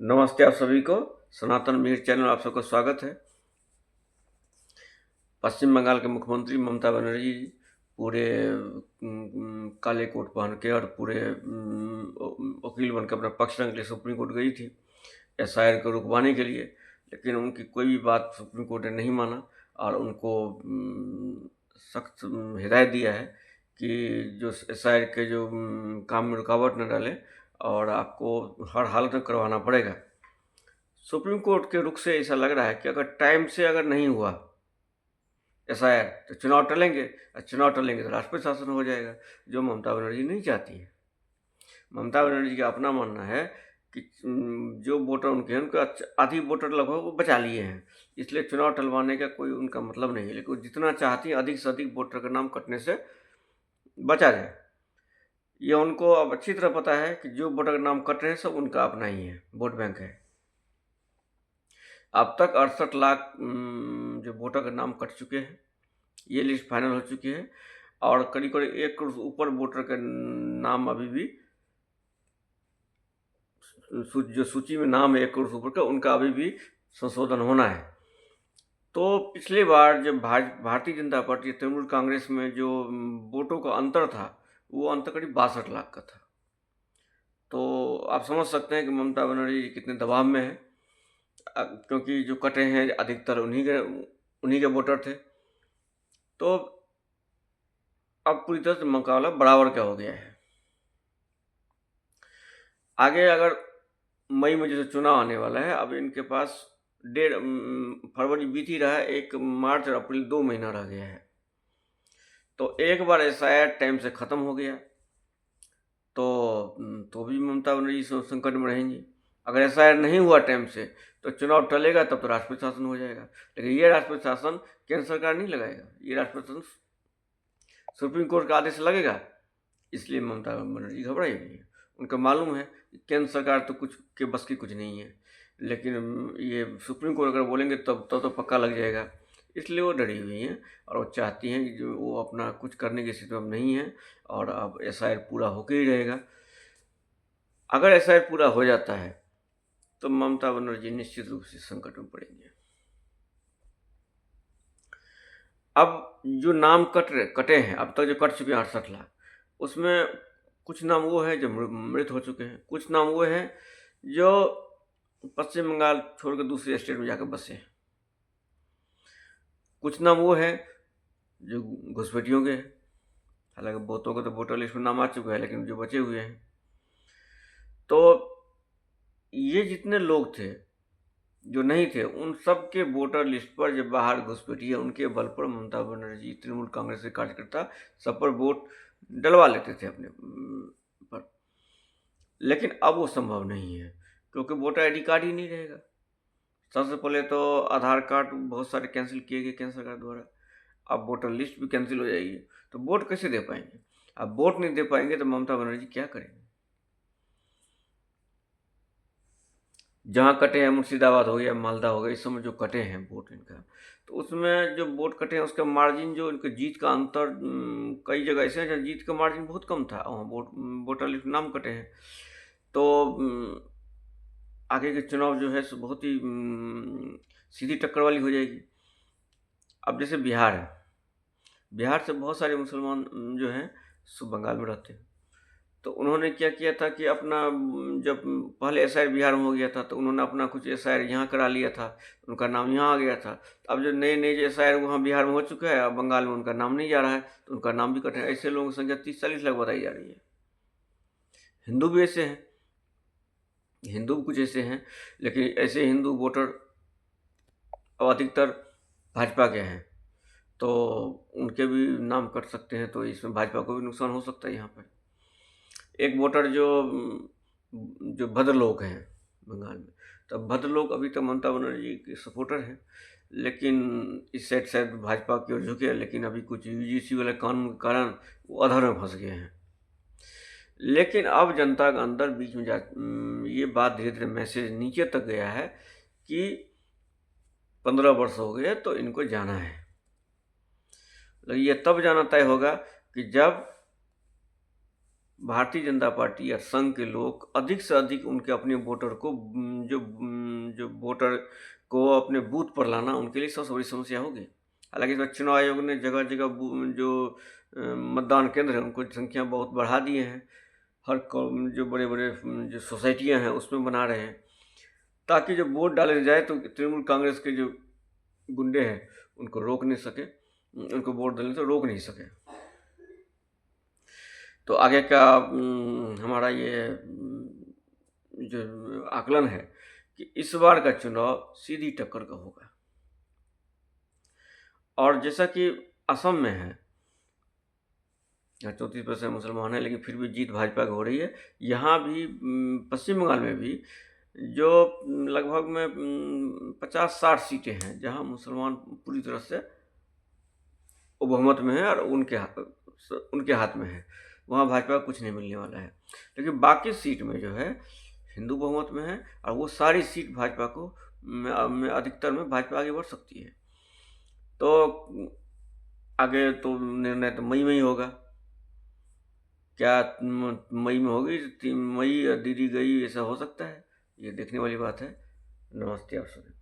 नमस्ते आप सभी को। सनातन मीर चैनल आप सबका स्वागत है। पश्चिम बंगाल के मुख्यमंत्री ममता बनर्जी पूरे काले कोट पहन के और पूरे वकील बनकर अपना पक्ष रखने के लिए सुप्रीम कोर्ट गई थी एसआईआर को रुकवाने के लिए, लेकिन उनकी कोई भी बात सुप्रीम कोर्ट ने नहीं माना और उनको सख्त हिदायत दिया है कि जो एसआईआर के जो काम में रुकावट न डाले और आपको हर हालत में करवाना पड़ेगा। सुप्रीम कोर्ट के रुख से ऐसा लग रहा है कि अगर टाइम से अगर नहीं हुआ एसआईआर तो चुनाव टलेंगे, और चुनाव टलेंगे तो राष्ट्रपति शासन हो जाएगा, जो ममता बनर्जी नहीं चाहती है। ममता बनर्जी का अपना मानना है कि जो वोटर उनके हैं उनका आधी वोटर लगभग वो बचा लिए हैं, इसलिए चुनाव टलवाने का कोई उनका मतलब नहीं है, लेकिन वो जितना चाहती हैं अधिक से अधिक वोटर का नाम कटने से बचा जाए। ये उनको अब अच्छी तरह पता है कि जो वोटर का नाम कट रहे हैं सब उनका अपना ही है, वोट बैंक है। अब तक 68 लाख जो वोटर का नाम कट चुके हैं, ये लिस्ट फाइनल हो चुकी है और करीब करीब 1 करोड़ से ऊपर वोटर का नाम अभी भी जो सूची में नाम है 1 करोड़ से ऊपर का, उनका अभी भी संशोधन होना है। तो पिछली बार जब भारतीय जनता पार्टी तृणमूल कांग्रेस में जो वोटों का अंतर था, वो अंतर करीब 62 लाख का था। तो आप समझ सकते हैं कि ममता बनर्जी कितने दबाव में है, क्योंकि जो कटे हैं अधिकतर उन्हीं के वोटर थे। तो अब पूरी तरह से मुकाबला बराबर का हो गया है। आगे अगर मई में जैसे चुनाव आने वाला है, अब इनके पास फरवरी बीत ही रहा है, 1 मार्च और अप्रैल 2 महीना रह गया है। तो एक बार एसआईआर टाइम से ख़त्म हो गया तो भी ममता बनर्जी संकट में रहेंगी। अगर एसआईआर नहीं हुआ टाइम से तो चुनाव टलेगा, तब तो राष्ट्रपति शासन हो जाएगा, लेकिन ये राष्ट्रपति शासन केंद्र सरकार नहीं लगाएगा, ये राष्ट्रपति शासन सुप्रीम कोर्ट का आदेश लगेगा। इसलिए ममता बनर्जी घबराई हुई है। उनको मालूम है कि केंद्र सरकार तो कुछ के बस की कुछ नहीं है, लेकिन ये सुप्रीम कोर्ट अगर बोलेंगे तब तो पक्का लग जाएगा, इसलिए वो डरी हुई हैं और वो चाहती हैं कि जो वो अपना कुछ करने की स्थिति में नहीं है और अब एसआईआर पूरा होकर ही रहेगा। अगर एसआईआर पूरा हो जाता है तो ममता बनर्जी निश्चित रूप से संकट में पड़ेंगे। अब जो नाम कटे हैं, अब तक जो कट चुके हैं 68 लाख, उसमें कुछ नाम वो हैं जो मृत हो चुके हैं, कुछ नाम वो हैं जो पश्चिम बंगाल छोड़कर दूसरे स्टेट में जाकर बसे हैं, कुछ नाम वो हैं जो घुसपैठियों के हैं। हालांकि बहुतों को तो वोटर लिस्ट में नाम आ चुका है, लेकिन जो बचे हुए हैं, तो ये जितने लोग थे जो नहीं थे, उन सब के वोटर लिस्ट पर जब बाहर घुसपैठी है, उनके बल पर ममता बनर्जी तृणमूल कांग्रेस के कार्यकर्ता सब पर वोट डलवा लेते थे अपने पर, लेकिन अब वो संभव नहीं है क्योंकि वोटर आईडी कार्ड ही नहीं रहेगा। सबसे पहले तो आधार कार्ड बहुत सारे कैंसिल किए गए केंद्र सरकार द्वारा, अब वोटर लिस्ट भी कैंसिल हो जाएगी, तो वोट कैसे दे पाएंगे? अब वोट नहीं दे पाएंगे तो ममता बनर्जी क्या करेंगे? जहाँ कटे हैं, मुर्शिदाबाद हो गया, मालदा हो गया, इस समय जो कटे हैं वोट इनका, तो उसमें जो वोट कटे हैं उसका मार्जिन, जो इनके जीत का अंतर, कई जगह ऐसे हैं जहाँ जीत का मार्जिन बहुत कम था, वहाँ वोटर लिस्ट नाम कटे हैं। तो आगे के चुनाव जो है सो बहुत ही सीधी टक्कर वाली हो जाएगी। अब जैसे बिहार है, बिहार से बहुत सारे मुसलमान जो हैं सो बंगाल में रहते हैं, तो उन्होंने क्या किया था कि अपना जब पहले एसआईआर बिहार में हो गया था तो उन्होंने अपना कुछ एसआईआर यहाँ करा लिया था, उनका नाम यहाँ आ गया था। तो अब जो नए नए जो एसआईआर वहाँ बिहार में हो चुका है, अब बंगाल में उनका नाम नहीं जा रहा है, तो उनका नाम भी कटे। ऐसे लोगों की संख्या 30-40 लाख बताई जा रही है। हिंदू भी ऐसे हैं, हिंदू भी कुछ ऐसे हैं, लेकिन ऐसे हिंदू वोटर अब अधिकतर भाजपा के हैं, तो उनके भी नाम कट सकते हैं, तो इसमें भाजपा को भी नुकसान हो सकता है। यहाँ पर एक वोटर जो भद्र लोग हैं बंगाल में, तो भद्र लोग अभी तक ममता बनर्जी के सपोर्टर हैं, लेकिन इस साइड शायद भाजपा की ओर झुके हैं, लेकिन अभी कुछ यूजीसी वाले कानून के कारण वो अधर में फंस गए हैं। लेकिन अब जनता के अंदर बीच में ये बात धीरे धीरे मैसेज नीचे तक गया है कि 15 वर्ष हो गए तो इनको जाना है। ये तब जाना तय होगा कि जब भारतीय जनता पार्टी या संघ के लोग अधिक से अधिक उनके अपने वोटर को जो वोटर को अपने बूथ पर लाना उनके लिए सबसे बड़ी समस्या होगी। हालांकि इस बार चुनाव आयोग ने जगह जगह जो मतदान केंद्र है उनको संख्या बहुत बढ़ा दिए हैं। हर जो बड़े बड़े जो सोसाइटियां हैं उसमें बना रहे हैं, ताकि जब वोट डाले जाए तो तृणमूल कांग्रेस के जो गुंडे हैं उनको रोक नहीं सके, उनको वोट डालने से रोक नहीं सके। तो आगे का हमारा ये जो आकलन है कि इस बार का चुनाव सीधी टक्कर का होगा। और जैसा कि असम में है, 34% मुसलमान है, लेकिन फिर भी जीत भाजपा की हो रही है। यहाँ भी पश्चिम बंगाल में भी जो लगभग में 50-60 सीटें हैं जहाँ मुसलमान पूरी तरह से बहुमत में है और उनके हाथ में है, वहाँ भाजपा को कुछ नहीं मिलने वाला है। लेकिन बाकी सीट में जो है हिंदू बहुमत में है और वो सारी सीट भाजपा को में अधिकतर में भाजपा आगे बढ़ सकती है। तो आगे तो निर्णय तो मई में ही होगा। क्या मई में होगी? मई दीदी गई ऐसा हो सकता है? ये देखने वाली बात है। नमस्ते आप सभी।